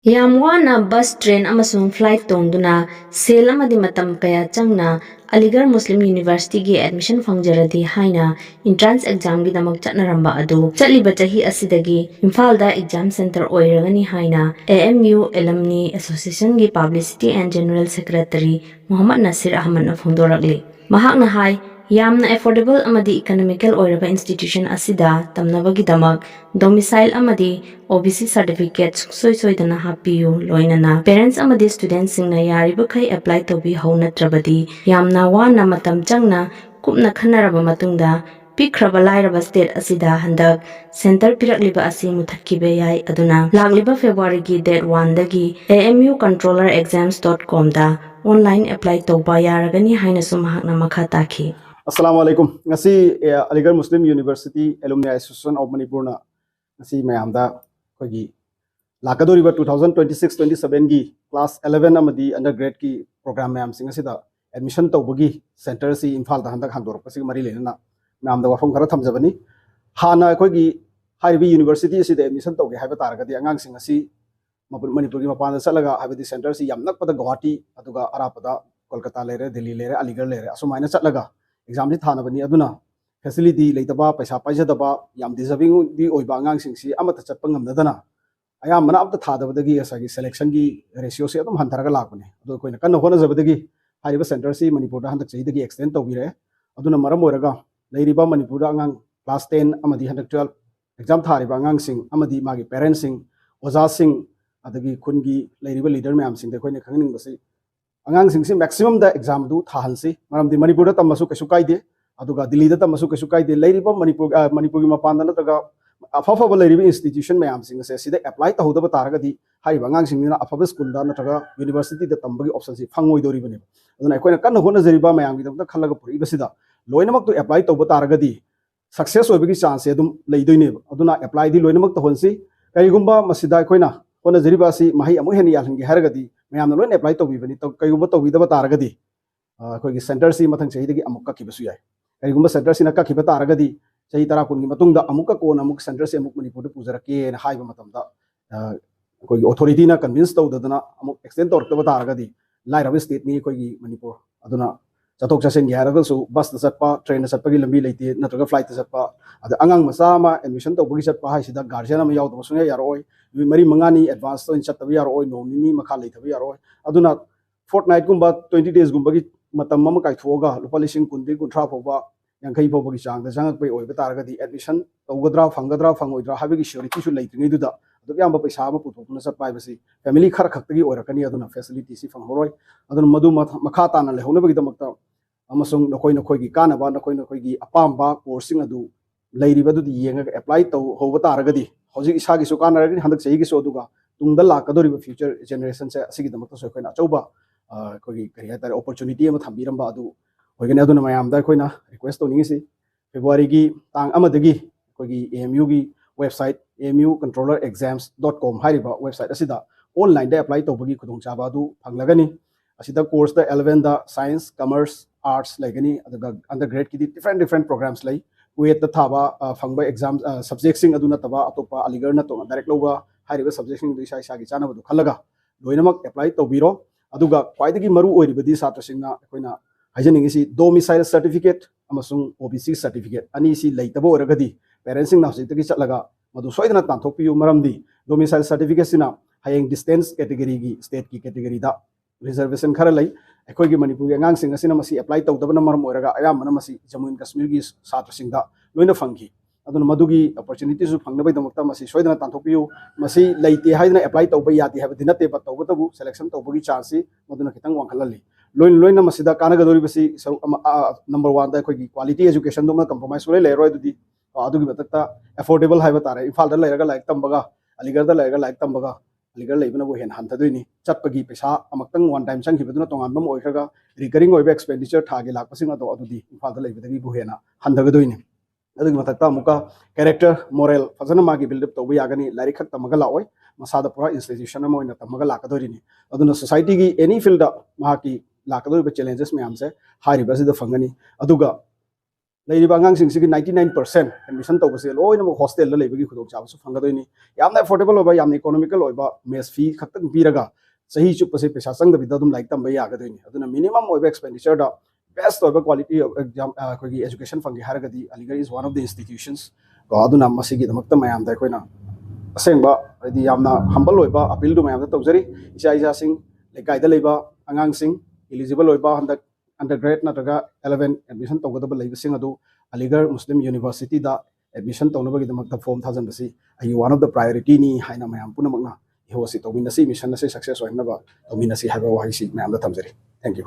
ꯌꯥꯝ bus train ꯑꯃꯁꯨꯡ flight ꯇꯣꯡꯗꯨꯅ ꯁꯦꯜ ꯑꯃꯗꯤ ꯃꯇꯝ ꯀꯌꯥ ꯆꯪꯅ ꯑꯂꯤꯒꯔ ꯃꯨꯁꯂꯤꯝ ꯌꯨꯅꯤꯚꯔꯁꯤꯇꯤꯒꯤ ꯑꯦꯗꯃꯤꯁꯟ ꯐꯪꯖꯔꯗꯤ ꯍꯥꯏꯅ ꯏꯟꯇ꯭ꯔꯥꯟꯁ ꯑꯦꯛꯖꯥꯝꯒꯤꯗꯃꯛ ꯆꯠꯅꯔꯝꯕ ꯑꯗꯨ ꯆꯠꯂꯤꯕ ꯆꯍꯤ ꯑꯁꯤꯗꯒꯤ ꯏꯝꯐꯥꯜꯗ ꯑꯦꯛꯖꯥꯝ ꯁꯦꯟꯇꯔ ꯑꯣꯏꯔꯒꯅꯤ ꯍꯥꯏꯅ 𝗘𝗅𝗺𝗵𝗵 ꯑꯦꯂꯝꯅꯤ ꯑꯦꯁꯣꯁꯤꯌꯦꯁꯟꯒꯤ ꯄꯕ꯭ꯂꯤꯁꯤꯇꯤ ꯑꯦꯟड ꯖꯦꯅꯔꯦꯜ ꯁꯦꯀ꯭ꯔꯦꯇꯔꯤ ꯃꯨꯍꯝꯃꯗ ꯅꯁꯤꯔ ꯑꯍꯃꯗꯅ ꯐꯣꯡꯗꯣꯔꯛꯂꯤ꯫ ꯃꯍꯥꯛꯅ ꯑꯦꯐꯣꯔꯗꯦꯕꯜ ꯑꯃꯗꯤ ꯏꯀꯣꯅꯣꯃꯤꯀꯦꯜ ꯑꯣꯏꯔꯕ ꯏꯟꯁꯇꯤꯇ꯭ꯌꯨꯁꯟ ꯑꯁꯤꯗ ꯇꯝꯅꯕꯒꯤꯗꯃꯛ ꯗꯣꯃꯤꯁꯥꯏꯜ ꯑꯃꯗꯤ OBC ꯁꯔꯇꯤꯐꯤꯀꯦꯠ ꯁꯨꯡꯁꯣꯏ ꯁꯣꯏꯗꯅ ꯍꯥꯞꯄꯤꯌꯨ, ꯂꯣꯏꯅꯅ ꯄꯦꯔꯦꯟꯠꯁ ꯑꯃꯗꯤ ꯁ꯭ꯇꯨꯗꯦꯟꯠꯁꯤꯡꯅ ꯌꯥꯔꯤꯕꯈꯩ ꯑꯦꯄ꯭ꯂꯥꯏ ꯇꯧꯕꯤꯍꯧ ꯅꯠꯇ꯭ꯔꯕꯗꯤ ꯌꯥꯝꯅ ꯋꯥꯅ ꯃꯇꯝ ꯆꯪꯅ ꯀꯨꯞꯅ ꯈꯟꯅꯔꯕ ꯃꯇꯨꯡꯗ ꯄꯤꯛꯈ꯭ꯔꯕ ꯂꯥꯏꯔꯕ ꯁ꯭ꯇꯦꯠ ꯑꯁꯤꯗ ꯍꯟꯗꯛ ꯁꯦꯟꯇꯔ ꯄꯤꯔꯛꯂꯤꯕ ꯑꯁꯤ ꯃꯨꯠꯊꯠꯈꯤꯕ ꯌꯥꯏ꯫ ꯑꯗꯨꯅ ꯂꯥꯛꯂꯤꯕ ꯐꯦꯕ꯭ꯔꯨꯋꯥꯔꯤꯒꯤ ꯗꯦꯠ 1ꯗꯒꯤ 𝗘𝗅𝗺𝗺𝗺𝗂𝗫𝗠𝗃.com ꯑꯣꯟꯂꯥꯏꯟ ꯑꯦꯄ꯭ꯂꯥꯏ ꯇꯧꯕ ꯌꯥꯔꯒꯅꯤ ꯍꯥꯏꯅꯁꯨ ꯃꯍꯥꯛꯅ ꯃꯈꯥ ꯇꯥꯈꯤ꯫ Assalamu alaikum. Ngasi Aligarh Muslim University Alumni Association of Manipur na ngasi mayamda kogi lakadori ba 2026-27 gi class 11 amadi undergrad ki program mayam sing asida admission tawbagi center si Imphal da handak hangdorok pasi mari lenana mayamda wafam khara thamjabani hana kogi haibi university asida admission tawge haiba taragadi angang sing asi Manipur ki mapanda chalaga haibadi center si yamnak pada Guwahati aduga arapada Kolkata lere Delhi lere Aligarh lere asumaina chatlaga exam si thana bani aduna facility leitaba paisa paijadaba yam deserving di oiba angang sing si amata chatpa ngamnadana ayam mana amta thadabadagi asagi selection gi ratio si adum hantaraga lakbane adu koina kanna honajabadagi haiba center si Manipur da handak chahidagi extend tawbire aduna maram oiraga leiriba Manipur da angang class 10 amadi handak 12 exam thariba angang sing amadi magi parents sing oja sing adagi khungi leiriba leader mayam sing de koina khangning basi angang sing si maximum da exam du thahansi maramdi Manipur da tamasu kesu kaide aduga Delhi da tamasu kesu kaide leiriba Manipur gi mapanda nataga afafaba leiriba institution mayam sing se sida apply ta hodaba taragadi haiba angang sing na afaba school da nataga university da tambagi option si phangoi dori bane aduna koina kanna hona jariba mayam gi da khalaga puri basida loinamak to apply to taragadi success oibagi chance adum leidoine aduna apply di loinamak to honsi kaigumba masida koina hona jariba si mahi amu heni yalhangi haragadi mayamna loin apply to bibani to kaigumba to bidaba taragadi koigi center si mathang chahidagi amuk ka kibasu yai kaigumba center si na ka kiba taragadi chahi tara kungi matungda amuka kona amuk center si amuk Manipur da pujarake na haiba matamda koigi authority na convince tawdadana amuk extend tawrtaba taragadi lairabi state ni koigi Manipur aduna chatok chasen gi haragalsu bus da chatpa train da chatpa gi lambi leite natraga flight da chatpa ada angang masa ma admission tawbagi chatpa haisida guardian ama yawdaba sunga yaroi mari mangani advance to chatba yaroi nomini makha leitaba yaroi aduna fortnight gumba 20 days gumba gi matam mama kai thoga lupa lising kundi kunthra phoba yankai phoba gi chang da jangak pai oiba taragadi admission tawgadra fangoidra habigi surety su leitringai duda adu yamba paisa ma puthokuna chatpai basi family khara khaktagi oirakani aduna facility si fanghoroi aduna madu makha tana lehona bagi damakta amasung nakoi gi kanaba nakoi gi apamba coursing adu leiriba du yenga apply taw hoba taragadi hojik isa gi su kanaragani handak chahi gi so aduga tungda lakadoriba future generation se asigi damakta so koina achauba kogi kari hatare opportunity ama thambiramba adu hoigani aduna mayamda koina request toningi si February gi tang amadagi kogi AMU gi website amu-controllerexams.com hariba website asida online da apply tawbagi khudong chaba adu phanglagani asida course da 11 da science commerce arts lagani aduga undergrad ki different programs lay kuwait da thaba phangba exam subject sing aduna taba atopa Aligarh na to direct loba hariba subject sing du isa gi chana badu khalaga loinamak apply tawbiro aduga kwaidagi maru oiribadi satra singna koina hajaningi si domicile certificate amasung OBC certificate ani si leitabo oragadi parents sing na hositagi chatlaga madu soidana tanthokpiyu maramdi domicile certificate sina hayeng distance category gi state ki category da reservation khara lai akhoi gi Manipur gi angang sing asina masi apply tawdabana maram oiraga ayamana masi Jammu and Kashmir gi satra sing da loina phangki aduna madugi opportunity su phangnabai damakta masi soidana tanthokpiyu masi leite haidana apply tawba yati habadi natte ba tawgatabu selection tawbagi chance maduna kitang wangkhalali loina masida kanagadori basi number 1 da akhoi gi quality education do ma compromise sule leroi dudi adugi batakta affordable haiba tare Imphal da leiraga like tambaga Aligarh da leiraga like tambaga Aligarh leibana bo hen hantadoini chatpagi paisa amaktang one time chang hibaduna tongan bam oikhraga recurring oiba expenditure thagi lakpasing ado adudi Imphal da leibadagi bo hena handagadoini adugi matakta amuka character moral fazana magi build up tawba yagani lairi khak tamaga laoi masada pura institution ama oina tamaga lakadorini aduna society gi any field da mahaki lakadori challenges mayam se hari basida fangani aduga लेरिबा अंगांसिंग 99% admission तौबसे लोइनमक hostel ला लेबगी खुदोक चाबसु फंगदोइनी यामना अफोर्डेबल ओबा यामना इकोनॉमिकल ओबा मेस फी खतंग पीरगा सही चुपसे पैसा संगबिदा दुम लाइक तंबा यागदोइनी अदुना मिनिमम ओबा एक्सपेंडिचर दा बेस्ट ओबा क्वालिटी ऑफ एग्जाम कोगी एजुकेशन फंगे हारगदी Aligarh is one of the institutions को अदुना मसिगी दमकता मयाम दा कोइना असेंबा अदि यामना हम्बल ओबा अपील दु मयाम दा तौजरी इसा इसा सिंग लेकाइदा लेबा अंगांसिंग एलिजिबल ओबा हंदक अंडरग्रेड नत्रगा 11 एडमिशन तौगदब लेबसिंग अदु अलीगढ़ मुस्लिम यूनिवर्सिटी दा एडमिशन तौनबगिदमकता फॉर्म थाजनबसी I one of the priority नी हाइना मयाम पुनमकना इहोसी तौमिनसी मिशन से सक्सेस होइनबा तौमिनसी हाइबा वाहिसी मयाम दा थमजरी थैंक यू